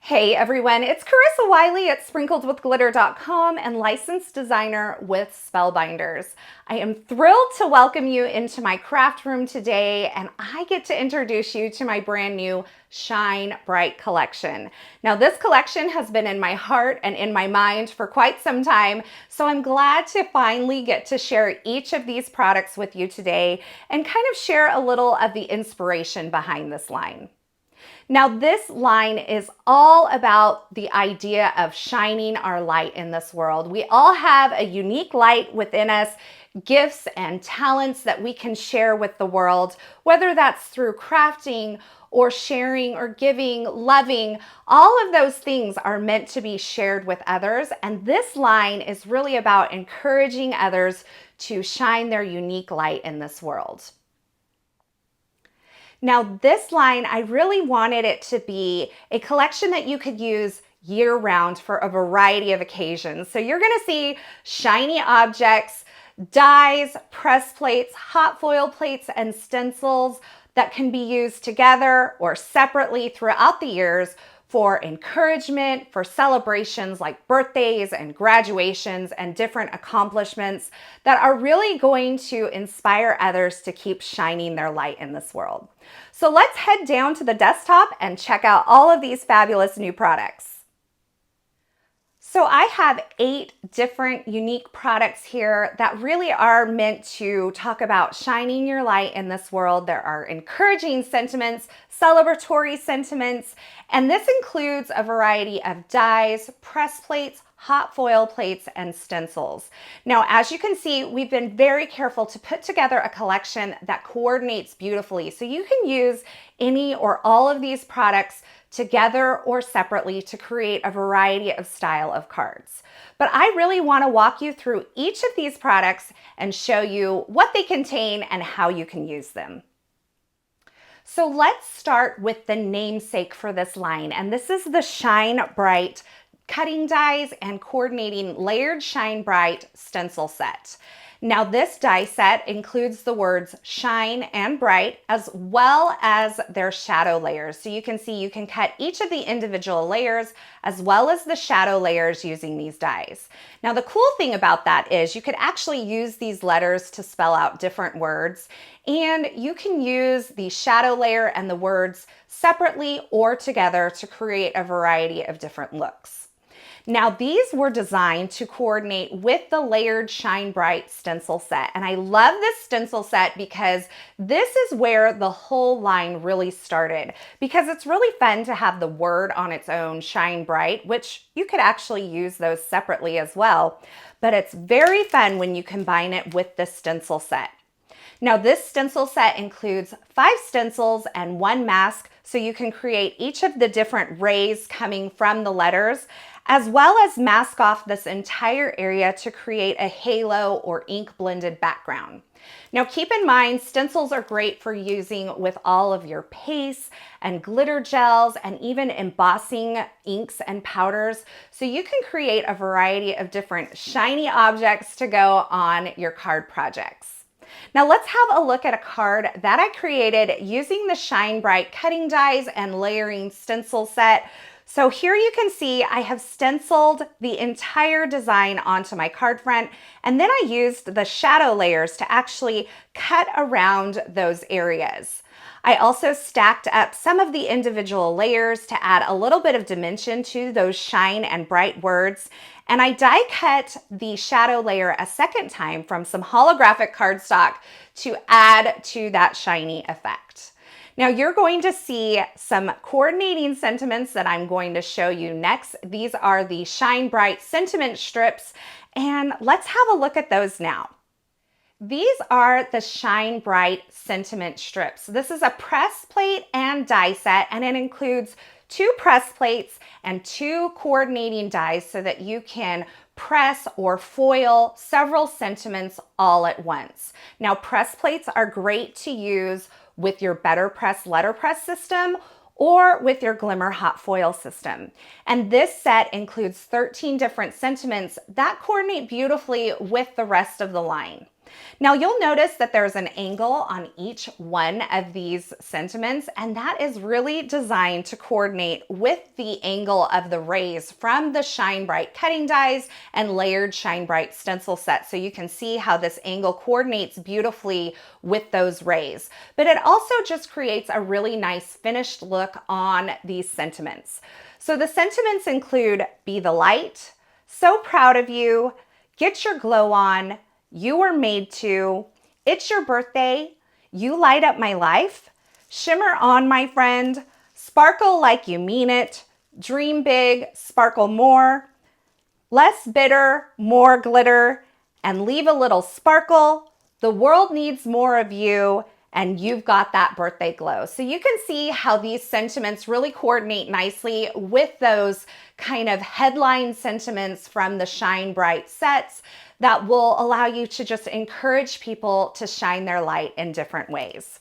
Hey everyone, it's Carissa Wiley at sprinkledwithglitter.com and licensed designer with Spellbinders. I am thrilled to welcome you into my craft room today, and I get to introduce you to my brand new Shine Bright collection. Now, this collection has been in my heart and in my mind for quite some time, so I'm glad to finally get to share each of these products with you today and kind of share a little of the inspiration behind this line. Now, this line is all about the idea of shining our light in this world. We all have a unique light within us, gifts and talents that we can share with the world, whether that's through crafting or sharing or giving, loving. All of those things are meant to be shared with others. And this line is really about encouraging others to shine their unique light in this world. Now, this line, I really wanted it to be a collection that you could use year-round for a variety of occasions. So you're gonna see shiny objects, dies, press plates, hot foil plates, and stencils that can be used together or separately throughout the years for encouragement, for celebrations like birthdays and graduations and different accomplishments that are really going to inspire others to keep shining their light in this world. So let's head down to the desktop and check out all of these fabulous new products. So I have 8 different unique products here that really are meant to talk about shining your light in this world. There are encouraging sentiments, celebratory sentiments, and this includes a variety of dies, press plates, hot foil plates, and stencils. Now, as you can see, we've been very careful to put together a collection that coordinates beautifully. So you can use any or all of these products together or separately to create a variety of style of cards. But I really want to walk you through each of these products and show you what they contain and how you can use them. So let's start with the namesake for this line, and this is the Shine Bright cutting dies and coordinating layered Shine Bright stencil set. Now, this die set includes the words shine and bright as well as their shadow layers. So you can see you can cut each of the individual layers as well as the shadow layers using these dies. Now, the cool thing about that is you could actually use these letters to spell out different words, and you can use the shadow layer and the words separately or together to create a variety of different looks. Now, these were designed to coordinate with the layered Shine Bright stencil set. And I love this stencil set because this is where the whole line really started, because it's really fun to have the word on its own, Shine Bright, which you could actually use those separately as well. But it's very fun when you combine it with the stencil set. Now, this stencil set includes 5 stencils and 1 mask, so you can create each of the different rays coming from the letters, as well as mask off this entire area to create a halo or ink blended background. Now, keep in mind, stencils are great for using with all of your pastes and glitter gels and even embossing inks and powders. So you can create a variety of different shiny objects to go on your card projects. Now let's have a look at a card that I created using the Shine Bright cutting dies and layering stencil set. So here you can see I have stenciled the entire design onto my card front, and then I used the shadow layers to actually cut around those areas. I also stacked up some of the individual layers to add a little bit of dimension to those shine and bright words. And I die cut the shadow layer a second time from some holographic cardstock to add to that shiny effect. Now you're going to see some coordinating sentiments that I'm going to show you next. These are the Shine Bright sentiment strips, and let's have a look at those now. These are the Shine Bright sentiment strips. This is a press plate and die set, and it includes 2 press plates and 2 coordinating dies so that you can press or foil several sentiments all at once. Now, press plates are great to use with your Better Press letterpress system or with your Glimmer hot foil system. And this set includes 13 different sentiments that coordinate beautifully with the rest of the line. Now you'll notice that there's an angle on each one of these sentiments, and that is really designed to coordinate with the angle of the rays from the Shine Bright cutting dies and layered Shine Bright stencil set. So you can see how this angle coordinates beautifully with those rays. But it also just creates a really nice finished look on these sentiments. So the sentiments include Be the Light, So Proud of You, Get Your Glow On, You Were Made To, It's Your Birthday, You Light Up My Life, Shimmer On My Friend, Sparkle Like You Mean It, Dream Big, Sparkle More, Less Bitter, More Glitter, and Leave a Little Sparkle, The World Needs More of You, and You've Got That Birthday Glow. So you can see how these sentiments really coordinate nicely with those kind of headline sentiments from the Shine Bright sets that will allow you to just encourage people to shine their light in different ways.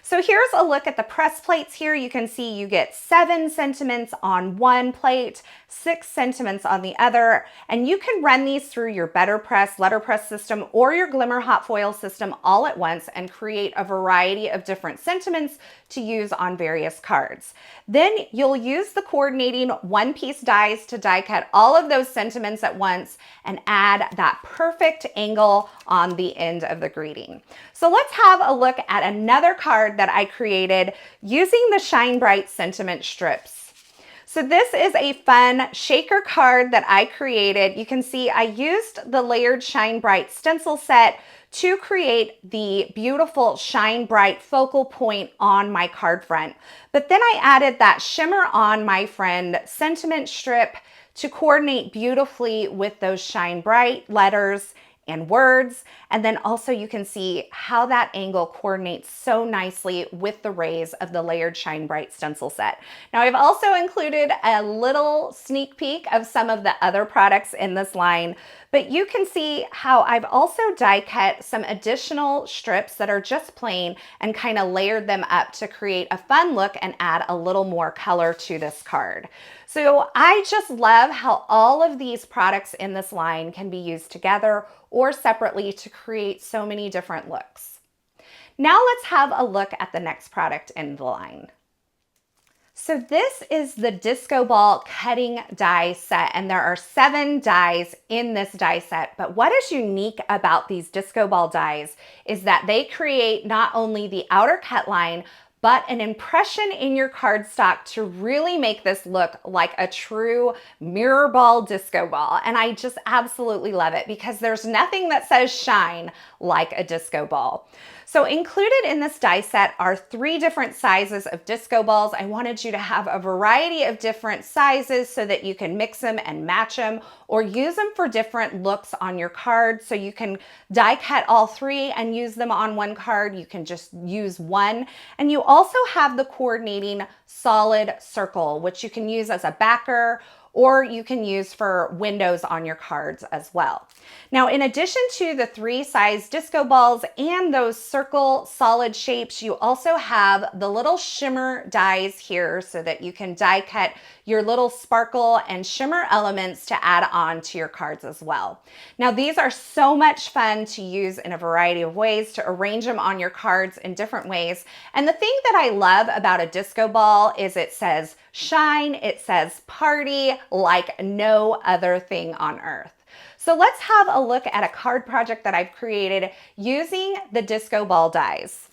So here's a look at the press plates here. You can see you get 7 sentiments on one plate, 6 sentiments on the other, and you can run these through your BetterPress letterpress system or your Glimmer hot foil system all at once and create a variety of different sentiments to use on various cards. Then you'll use the coordinating one-piece dies to die cut all of those sentiments at once and add that perfect angle on the end of the greeting. So let's have a look at another card that I created using the Shine Bright sentiment strips. So this is a fun shaker card that I created. You can see I used the layered Shine Bright stencil set to create the beautiful Shine Bright focal point on my card front. But then I added that Shimmer On My Friend sentiment strip to coordinate beautifully with those Shine Bright letters and words. And then also you can see how that angle coordinates so nicely with the rays of the layered Shine Bright stencil set. Now I've also included a little sneak peek of some of the other products in this line, but you can see how I've also die cut some additional strips that are just plain and kind of layered them up to create a fun look and add a little more color to this card. So I just love how all of these products in this line can be used together or separately to create so many different looks. Now let's have a look at the next product in the line. So this is the Disco Ball cutting die set, and there are 7 dies in this die set. But what is unique about these Disco Ball dies is that they create not only the outer cut line, but an impression in your cardstock to really make this look like a true mirror ball disco ball. And I just absolutely love it because there's nothing that says shine like a disco ball. So included in this die set are 3 different sizes of disco balls. I wanted you to have a variety of different sizes so that you can mix them and match them or use them for different looks on your card. So you can die cut all 3 and use them on one card. You can just use one. And you also have the coordinating solid circle, which you can use as a backer or you can use for windows on your cards as well. Now, in addition to the 3 size disco balls and those circle solid shapes, you also have the little shimmer dies here so that you can die cut your little sparkle and shimmer elements to add on to your cards as well. Now, these are so much fun to use in a variety of ways, to arrange them on your cards in different ways. And the thing that I love about a disco ball is it says shine, it says party like no other thing on earth. So let's have a look at a card project that I've created using the disco ball dies.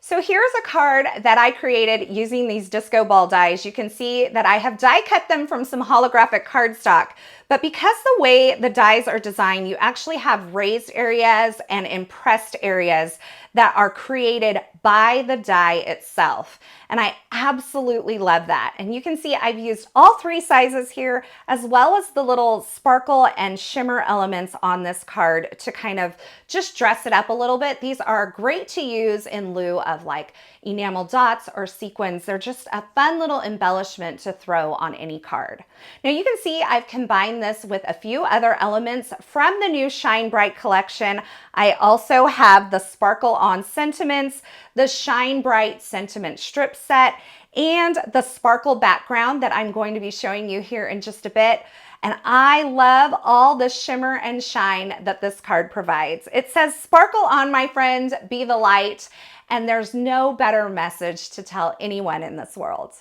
So here's a card that I created using these disco ball dies. You can see that I have die cut them from some holographic cardstock, but because the way the dies are designed, you actually have raised areas and impressed areas that are created by the die itself. And I absolutely love that. And you can see I've used all 3 sizes here, as well as the little sparkle and shimmer elements on this card to kind of just dress it up a little bit. These are great to use in lieu of like enamel dots or sequins. They're just a fun little embellishment to throw on any card. Now you can see I've combined this with a few other elements from the new Shine Bright collection. I also have the Sparkle On Sentiments, the Shine Bright Sentiment Strip Set, and the sparkle background that I'm going to be showing you here in just a bit, And I love all the shimmer and shine that this card provides. It says, "Sparkle on, my friend, be the light." And there's no better message to tell anyone in this world.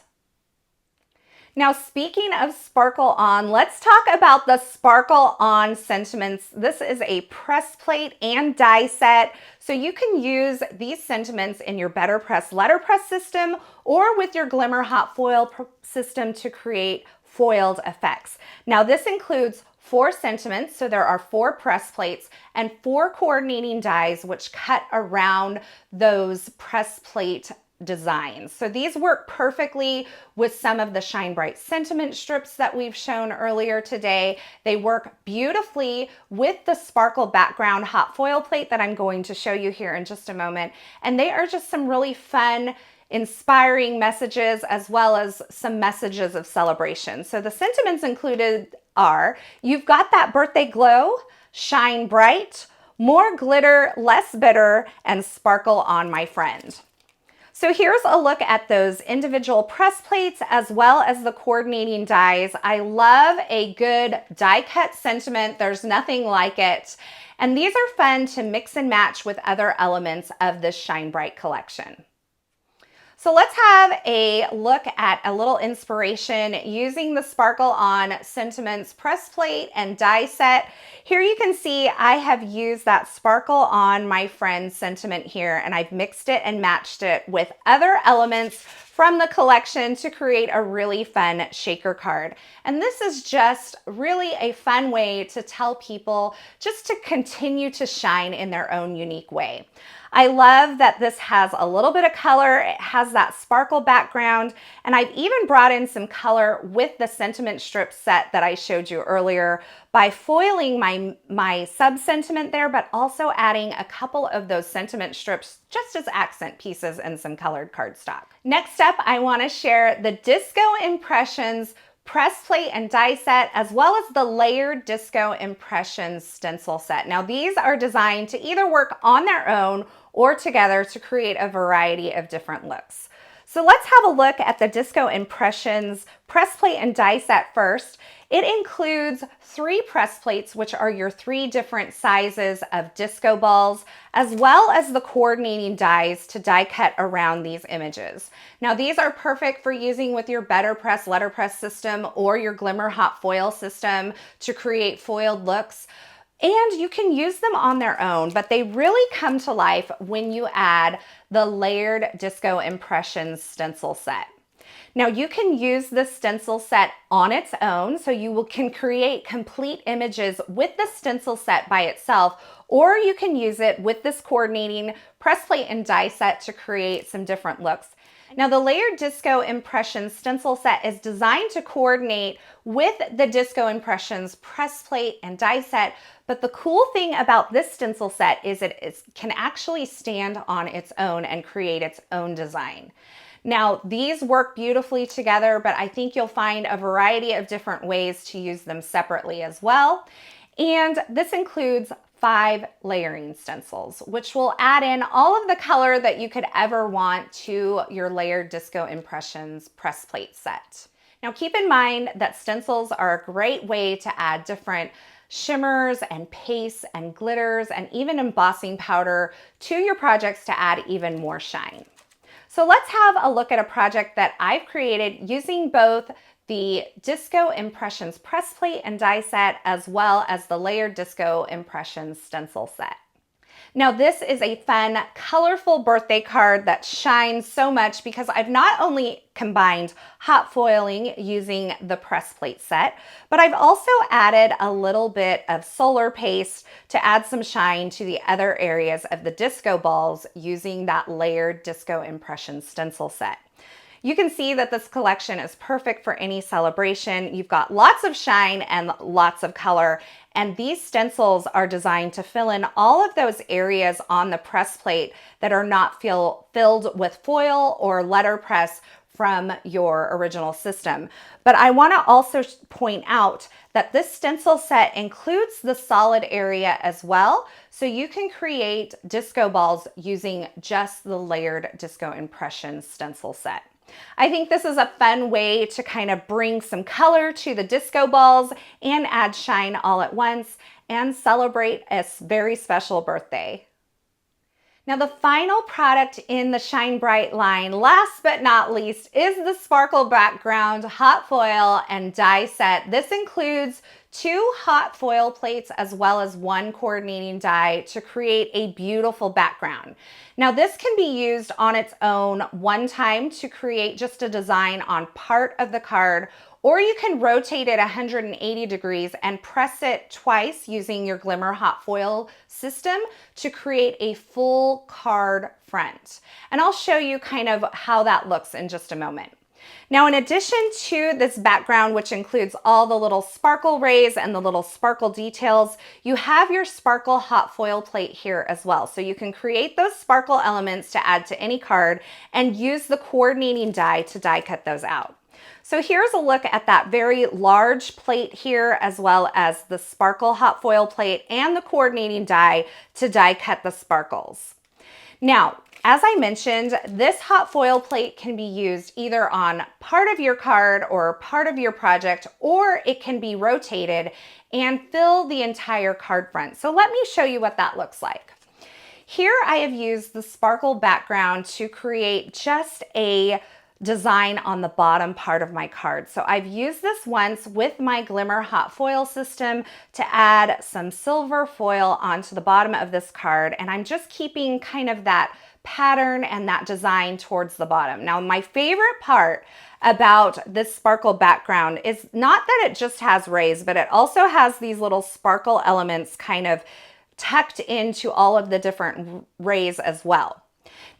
Now, speaking of sparkle on, let's talk about the Sparkle On sentiments. This is a press plate and die set, so you can use these sentiments in your Better Press letterpress system or with your Glimmer hot foil system to create foiled effects. Now, this includes 4 sentiments, so there are 4 press plates and 4 coordinating dies which cut around those press plate designs. So these work perfectly with some of the Shine Bright sentiment strips that we've shown earlier today. They work beautifully with the sparkle background hot foil plate that I'm going to show you here in just a moment. And they are just some really fun, inspiring messages as well as some messages of celebration. So the sentiments included are, you've got that birthday glow, shine bright, more glitter, less bitter, and sparkle on, my friend. So here's a look at those individual press plates as well as the coordinating dies. I love a good die cut sentiment. There's nothing like it. And these are fun to mix and match with other elements of this Shine Bright collection. So let's have a look at a little inspiration using the Sparkle On Sentiments press plate and die set. Here you can see I have used that Sparkle On, my friend sentiment here, and I've mixed it and matched it with other elements from the collection to create a really fun shaker card. And this is just really a fun way to tell people just to continue to shine in their own unique way. I love that this has a little bit of color. It has that sparkle background, and I've even brought in some color with the sentiment strip set that I showed you earlier by foiling my sub sentiment there, but also adding a couple of those sentiment strips just as accent pieces and some colored cardstock. Next up, I want to share the Disco Impressions press plate and die set, as well as the layered Disco Impressions stencil set. Now, these are designed to either work on their own or together to create a variety of different looks. So let's have a look at the Disco Impressions press plate and die set first. It includes 3 press plates, which are your 3 different sizes of disco balls, as well as the coordinating dies to die cut around these images. Now, these are perfect for using with your Better Press letterpress system or your Glimmer hot foil system to create foiled looks. And you can use them on their own, but they really come to life when you add the layered Disco Impressions stencil set. Now, you can use this stencil set on its own, so you can create complete images with the stencil set by itself, or you can use it with this coordinating press plate and die set to create some different looks. Now, the layered Disco Impressions stencil set is designed to coordinate with the Disco Impressions press plate and die set, but the cool thing about this stencil set is it can actually stand on its own and create its own design. Now, these work beautifully together, but I think you'll find a variety of different ways to use them separately as well. And this includes 5 layering stencils, which will add in all of the color that you could ever want to your layered Disco Impressions press plate set. Now, keep in mind that stencils are a great way to add different shimmers and pastes and glitters and even embossing powder to your projects to add even more shine. So let's have a look at a project that I've created using both the Disco Impressions press plate and die set, as well as the layered Disco Impressions stencil set. Now, this is a fun, colorful birthday card that shines so much because I've not only combined hot foiling using the press plate set, but I've also added a little bit of solar paste to add some shine to the other areas of the disco balls using that layered Disco Impressions stencil set. You can see that this collection is perfect for any celebration. You've got lots of shine and lots of color, and these stencils are designed to fill in all of those areas on the press plate that are not filled with foil or letterpress from your original system. But I want to also point out that this stencil set includes the solid area as well, so you can create disco balls using just the layered Disco Impressions stencil set. I think this is a fun way to kind of bring some color to the disco balls and add shine all at once and celebrate a very special birthday. Now the final product in the Shine Bright line, last but not least, is the sparkle background hot foil and die set. This includes 2 hot foil plates as well as 1 coordinating die to create a beautiful background. Now this can be used on its own one time to create just a design on part of the card, or you can rotate it 180 degrees and press it twice using your Glimmer hot foil system to create a full card front. And I'll show you kind of how that looks in just a moment. Now, in addition to this background, which includes all the little sparkle rays and the little sparkle details, you have your sparkle hot foil plate here as well. So you can create those sparkle elements to add to any card and use the coordinating die to die cut those out. So here's a look at that very large plate here, as well as the sparkle hot foil plate and the coordinating die to die cut the sparkles. Now, as I mentioned, this hot foil plate can be used either on part of your card or part of your project, or it can be rotated and fill the entire card front. So let me show you what that looks like. Here I have used the sparkle background to create just a design on the bottom part of my card. So I've used this once with my Glimmer hot foil system to add some silver foil onto the bottom of this card, and I'm just keeping kind of that pattern and that design towards the bottom. Now, my favorite part about this sparkle background is not that it just has rays, but it also has these little sparkle elements kind of tucked into all of the different rays as well.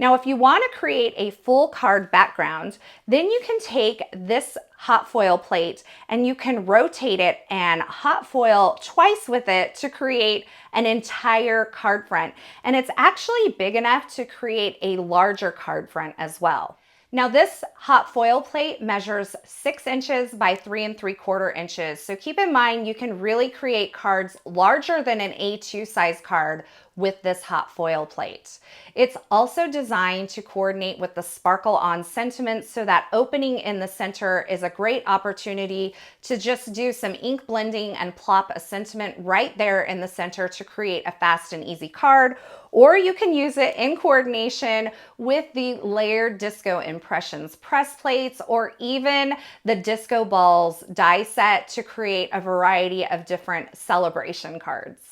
Now, if you want to create a full card background, then you can take this hot foil plate and you can rotate it and hot foil twice with it to create an entire card front. And it's actually big enough to create a larger card front as well. Now this hot foil plate measures 6 inches by 3 3/4 inches. So keep in mind, you can really create cards larger than an A2 size card with this hot foil plate. It's also designed to coordinate with the sparkle on sentiment, so that opening in the center is a great opportunity to just do some ink blending and plop a sentiment right there in the center to create a fast and easy card. Or you can use it in coordination with the layered disco impressions press plates, or even the disco balls die set to create a variety of different celebration cards.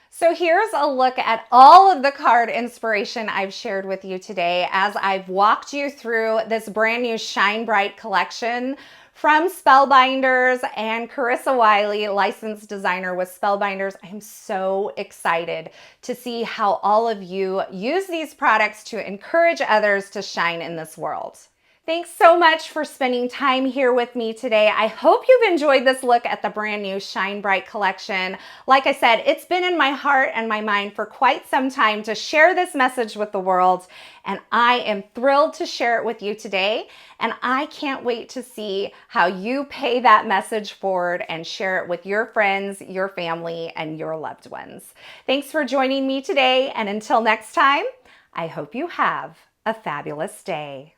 So here's a look at all of the card inspiration I've shared with you today as I've walked you through this brand new Shine Bright collection from Spellbinders and Carissa Wiley, licensed designer with Spellbinders. I'm so excited to see how all of you use these products to encourage others to shine in this world. Thanks so much for spending time here with me today. I hope you've enjoyed this look at the brand new Shine Bright collection. Like I said, it's been in my heart and my mind for quite some time to share this message with the world, and I am thrilled to share it with you today. And I can't wait to see how you pay that message forward and share it with your friends, your family, and your loved ones. Thanks for joining me today, and until next time, I hope you have a fabulous day.